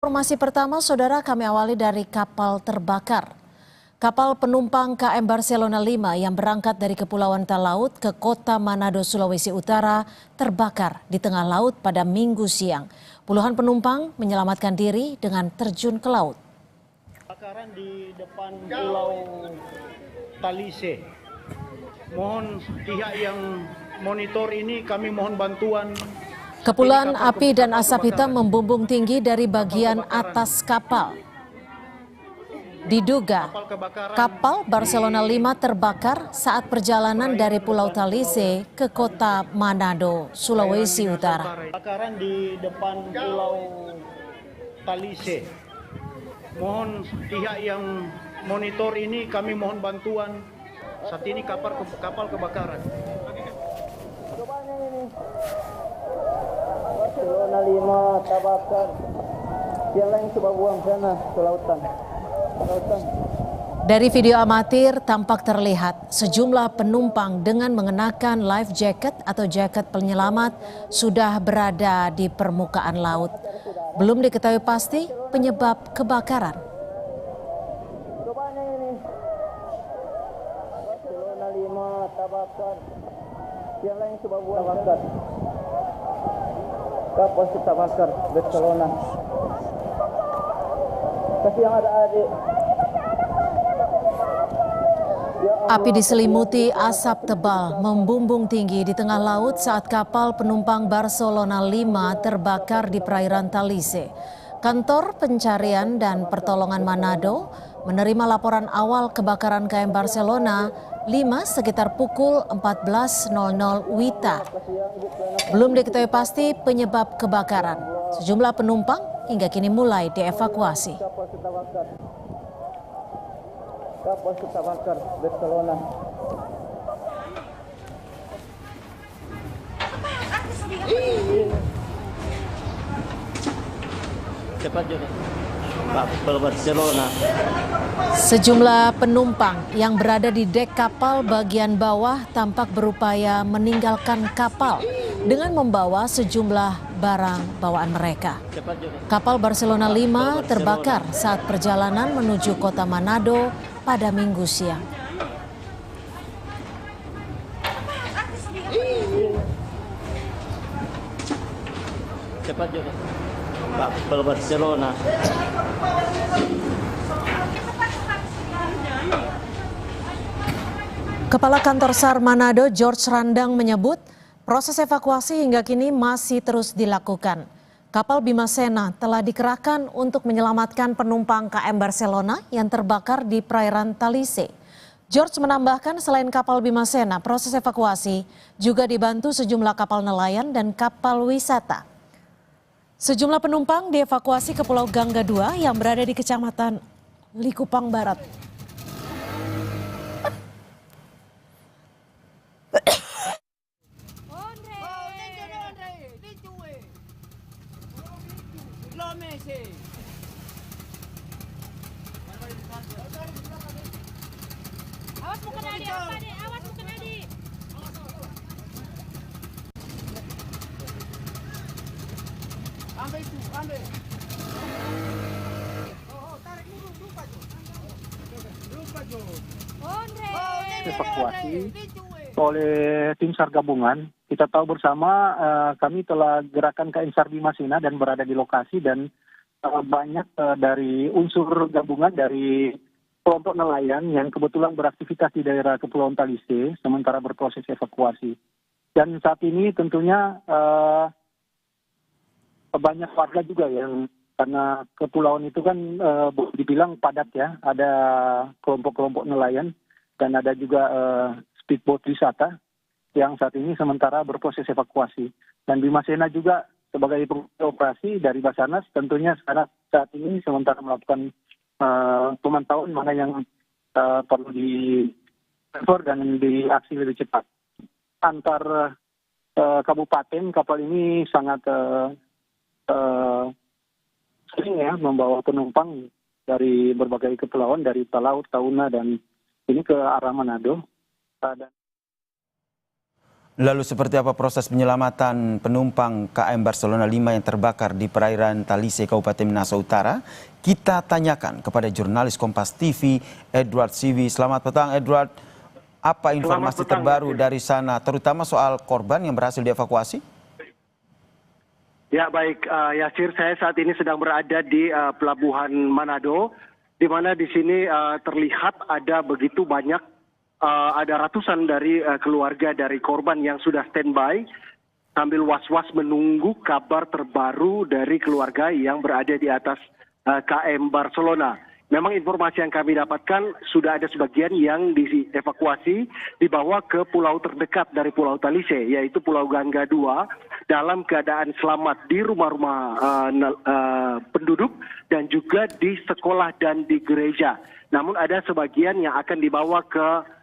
Informasi pertama, saudara, kami awali dari kapal terbakar. Kapal penumpang KM Barcelona 5 yang berangkat dari Kepulauan Talaut ke kota Manado, Sulawesi Utara terbakar di tengah laut pada Minggu siang. Puluhan penumpang menyelamatkan diri dengan terjun ke laut. Kebakaran di depan Pulau Talise. Mohon pihak yang monitor ini, kami mohon bantuan. Kepulan api dan asap hitam membumbung tinggi dari bagian atas kapal. Diduga kapal Barcelona 5 terbakar saat perjalanan dari Pulau Talise ke kota Manado, Sulawesi Utara. Kebakaran di depan Pulau Talise. Mohon pihak yang monitor ini, kami mohon bantuan. Saat ini kapal kebakaran. Barcelona 5 terbakar. Yang lain coba buang sana ke lautan. Dari video amatir tampak terlihat sejumlah penumpang dengan mengenakan life jacket atau jaket penyelamat sudah berada di permukaan laut. Belum diketahui pasti penyebab kebakaran. Barcelona 5 terbakar. Yang lain coba buang terbakar. Kapal terbakar Barcelona. Kasih yang ada adik. Api diselimuti asap tebal membumbung tinggi di tengah laut saat kapal penumpang Barcelona 5 terbakar di perairan Talise. Kantor Pencarian dan Pertolongan Manado menerima laporan awal kebakaran KM Barcelona 5 sekitar pukul 14.00 WITA. Belum diketahui pasti penyebab kebakaran. Sejumlah penumpang hingga kini mulai dievakuasi. Kapal terbakar Barcelona. Cepat juga. Kapal Barcelona. Sejumlah penumpang yang berada di dek kapal bagian bawah tampak berupaya meninggalkan kapal dengan membawa sejumlah barang bawaan mereka. Kapal Barcelona 5 terbakar saat perjalanan menuju kota Manado pada Minggu siang. Cepat juga. Kapal Barcelona. Kepala Kantor SAR Manado, George Randang, menyebut proses evakuasi hingga kini masih terus dilakukan. Kapal Bimasena telah dikerahkan untuk menyelamatkan penumpang KM Barcelona yang terbakar di perairan Talise. George menambahkan selain kapal Bimasena, proses evakuasi juga dibantu sejumlah kapal nelayan dan kapal wisata. Sejumlah penumpang dievakuasi ke Pulau Gangga 2 yang berada di Kecamatan Likupang Barat. Awas bukan adik apa dek, awas bukan adik. Ambil itu, ambil. Tarik dulu, lupa Jo. Evakuasi oleh tim SAR gabungan. Kita tahu bersama kami telah gerakan KM SAR Bimasena dan berada di lokasi dan banyak dari unsur gabungan dari kelompok nelayan yang kebetulan beraktivitas di daerah Kepulauan Talise sementara berproses evakuasi. Dan saat ini tentunya banyak warga juga yang karena kepulauan itu kan dibilang padat ya, ada kelompok-kelompok nelayan dan ada juga speedboat wisata yang saat ini sementara berproses evakuasi. Dan Bimasena juga sebagai operasi dari Basarnas tentunya saat ini sementara melakukan pemantauan mana yang perlu di-cover dan diaksi lebih cepat. Antar kabupaten kapal ini sangat sering ya membawa penumpang dari berbagai kepulauan dari Talaut, Tauna dan ini ke arah Manado. Lalu seperti apa proses penyelamatan penumpang KM Barcelona 5 yang terbakar di perairan Talise, Kabupaten Minahasa Utara? Kita tanyakan kepada jurnalis Kompas TV, Edward Siwi. Selamat petang, Edward. Apa informasi terbaru dari sana, terutama soal korban yang berhasil dievakuasi? Ya baik, Yasir, saya saat ini sedang berada di Pelabuhan Manado, di mana di sini terlihat ada begitu banyak, ada ratusan dari keluarga dari korban yang sudah standby sambil was-was menunggu kabar terbaru dari keluarga yang berada di atas KM Barcelona. Memang informasi yang kami dapatkan sudah ada sebagian yang dievakuasi dibawa ke pulau terdekat dari Pulau Talise, yaitu Pulau Gangga 2, dalam keadaan selamat di rumah-rumah penduduk dan juga di sekolah dan di gereja. Namun ada sebagian yang akan dibawa ke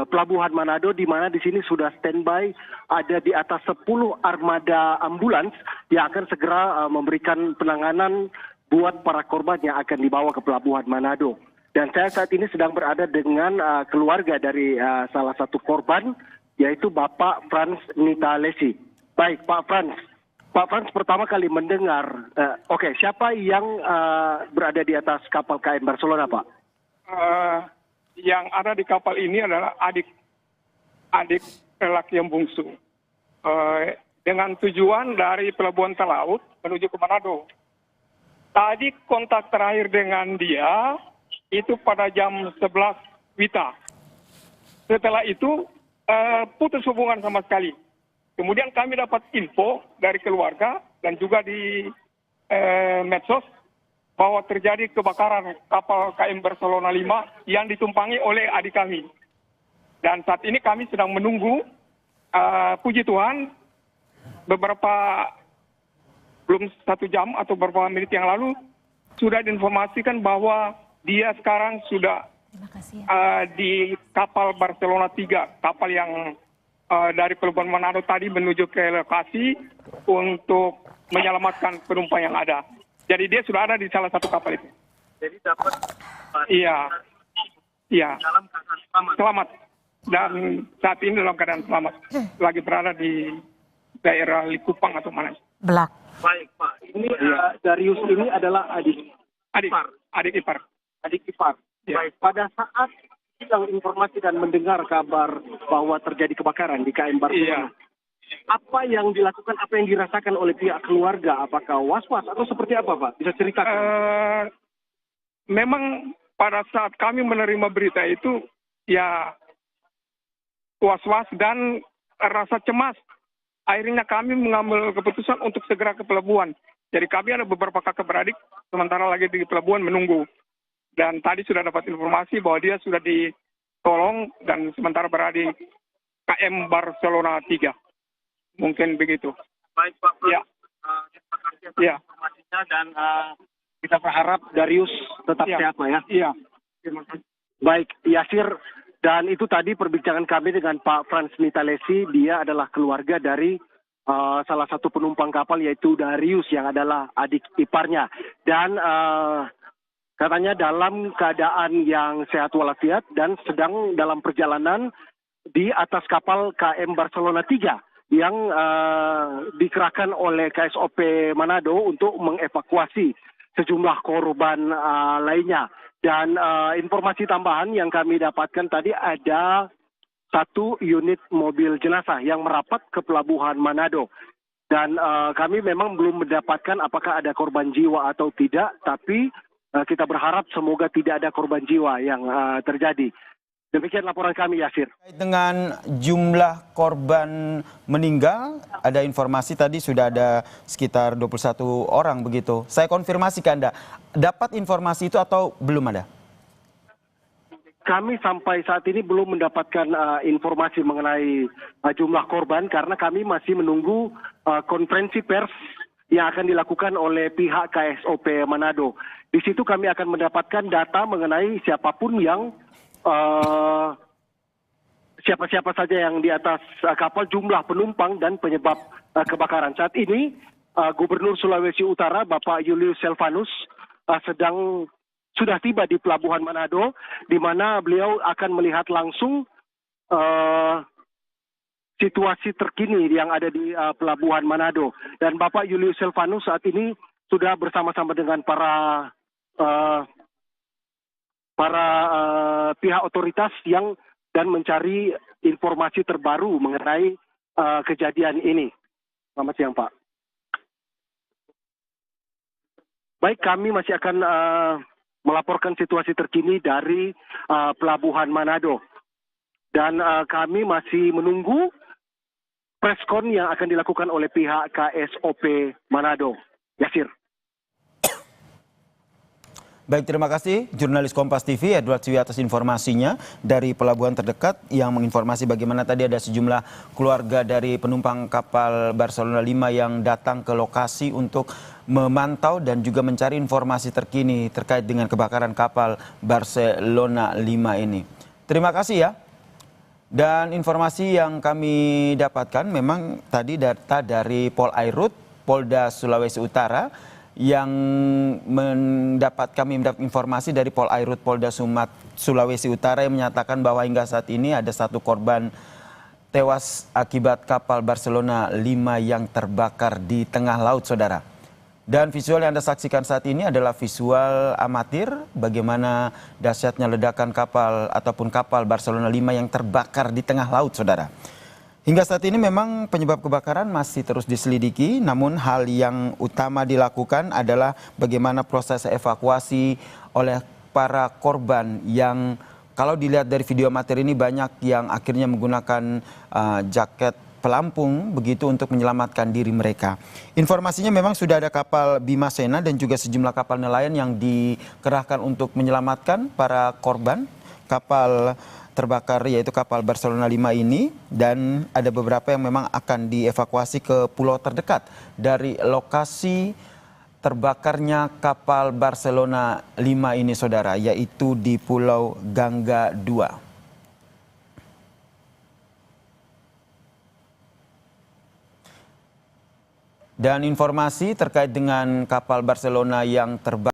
Pelabuhan Manado, di mana di sini sudah standby ada di atas 10 armada ambulans yang akan segera memberikan penanganan buat para korban yang akan dibawa ke Pelabuhan Manado. Dan saya saat ini sedang berada dengan keluarga dari salah satu korban, yaitu Bapak Franz Nitalesi. Baik, Pak Franz. Pak Franz pertama kali mendengar, siapa yang berada di atas kapal KM Barcelona, Pak? Yang ada di kapal ini adalah adik lelaki yang bungsu, dengan tujuan dari Pelabuhan Talaut menuju ke Manado. Tadi kontak terakhir dengan dia itu pada jam 11 WITA. Setelah itu putus hubungan sama sekali. Kemudian kami dapat info dari keluarga dan juga di medsos bahwa terjadi kebakaran kapal KM Barcelona 5 yang ditumpangi oleh adik kami. Dan saat ini kami sedang menunggu, puji Tuhan, belum 1 jam atau beberapa menit yang lalu, sudah diinformasikan bahwa dia sekarang sudah di kapal Barcelona 3, kapal yang dari Pelabuhan Manado tadi menuju ke lokasi untuk menyelamatkan penumpang yang ada. Jadi dia sudah ada di salah satu kapal itu. Jadi dapat Iya. dalam keadaan selamat. Selamat. Dan saat ini dalam keadaan selamat. Lagi berada di daerah Likupang atau mana. Belak. Baik, Pak. Ini Darius ini adalah adik ipar. Adik ipar. Ya. Baik, pada saat hilang informasi dan mendengar kabar bahwa terjadi kebakaran di KM Barcelona, apa yang dilakukan, apa yang dirasakan oleh pihak keluarga? Apakah was-was atau seperti apa, Pak? Bisa ceritakan? Memang pada saat kami menerima berita itu, ya was-was dan rasa cemas. Akhirnya kami mengambil keputusan untuk segera ke pelabuhan. Jadi kami ada beberapa kakak beradik, sementara lagi di pelabuhan menunggu. Dan tadi sudah dapat informasi bahwa dia sudah ditolong dan sementara berada di KM Barcelona 3. Mungkin begitu. Baik, Pak. Ya. Terima kasih atas informasinya dan kita berharap Darius tetap sehat, Pak, ya. Iya. Terima kasih. Baik, Yasir. Dan itu tadi perbincangan kami dengan Pak Franz Nitalesi. Dia adalah keluarga dari salah satu penumpang kapal, yaitu Darius yang adalah adik iparnya. Dan katanya dalam keadaan yang sehat walafiat dan sedang dalam perjalanan di atas kapal KM Barcelona 3 yang dikerahkan oleh KSOP Manado untuk mengevakuasi sejumlah korban lainnya. Dan informasi tambahan yang kami dapatkan tadi, ada 1 unit mobil jenazah yang merapat ke Pelabuhan Manado. Dan kami memang belum mendapatkan apakah ada korban jiwa atau tidak, tapi kita berharap semoga tidak ada korban jiwa yang terjadi. Demikian laporan kami, Yasir. Dengan jumlah korban meninggal, ada informasi tadi sudah ada sekitar 21 orang begitu. Saya konfirmasi ke Anda, dapat informasi itu atau belum ada? Kami sampai saat ini belum mendapatkan informasi mengenai jumlah korban karena kami masih menunggu konferensi pers yang akan dilakukan oleh pihak KSOP Manado. Di situ kami akan mendapatkan data mengenai siapapun yang siapa-siapa saja yang di atas kapal, jumlah penumpang dan penyebab kebakaran. Saat ini Gubernur Sulawesi Utara Bapak Julius Selvanus sudah tiba di Pelabuhan Manado, di mana beliau akan melihat langsung situasi terkini yang ada di Pelabuhan Manado. Dan Bapak Julius Silvanus saat ini sudah bersama-sama dengan para pihak otoritas dan mencari informasi terbaru mengenai kejadian ini. Selamat siang, Pak. Baik, kami masih akan melaporkan situasi terkini dari Pelabuhan Manado. Dan kami masih menunggu preskon yang akan dilakukan oleh pihak KSOP Manado. Yasir. Baik, terima kasih jurnalis Kompas TV Edward Siwi atas informasinya dari pelabuhan terdekat yang menginformasi bagaimana tadi ada sejumlah keluarga dari penumpang kapal Barcelona 5 yang datang ke lokasi untuk memantau dan juga mencari informasi terkini terkait dengan kebakaran kapal Barcelona 5 ini. Terima kasih ya. Dan informasi yang kami dapatkan memang tadi data dari Polairut, Polda Sulawesi Utara, yang kami mendapat informasi dari Polairut Polda Sulawesi Utara yang menyatakan bahwa hingga saat ini ada 1 korban tewas akibat kapal Barcelona 5 yang terbakar di tengah laut, saudara. Dan visual yang Anda saksikan saat ini adalah visual amatir bagaimana dahsyatnya ledakan kapal ataupun kapal Barcelona 5 yang terbakar di tengah laut, saudara. Hingga saat ini memang penyebab kebakaran masih terus diselidiki, namun hal yang utama dilakukan adalah bagaimana proses evakuasi oleh para korban yang kalau dilihat dari video amatir ini banyak yang akhirnya menggunakan jaket pelampung begitu untuk menyelamatkan diri mereka. Informasinya memang sudah ada kapal Bima Sena dan juga sejumlah kapal nelayan yang dikerahkan untuk menyelamatkan para korban kapal terbakar yaitu kapal Barcelona 5 ini, dan ada beberapa yang memang akan dievakuasi ke pulau terdekat dari lokasi terbakarnya kapal Barcelona 5 ini, saudara, yaitu di Pulau Gangga 2. Dan informasi terkait dengan kapal Barcelona yang terbakar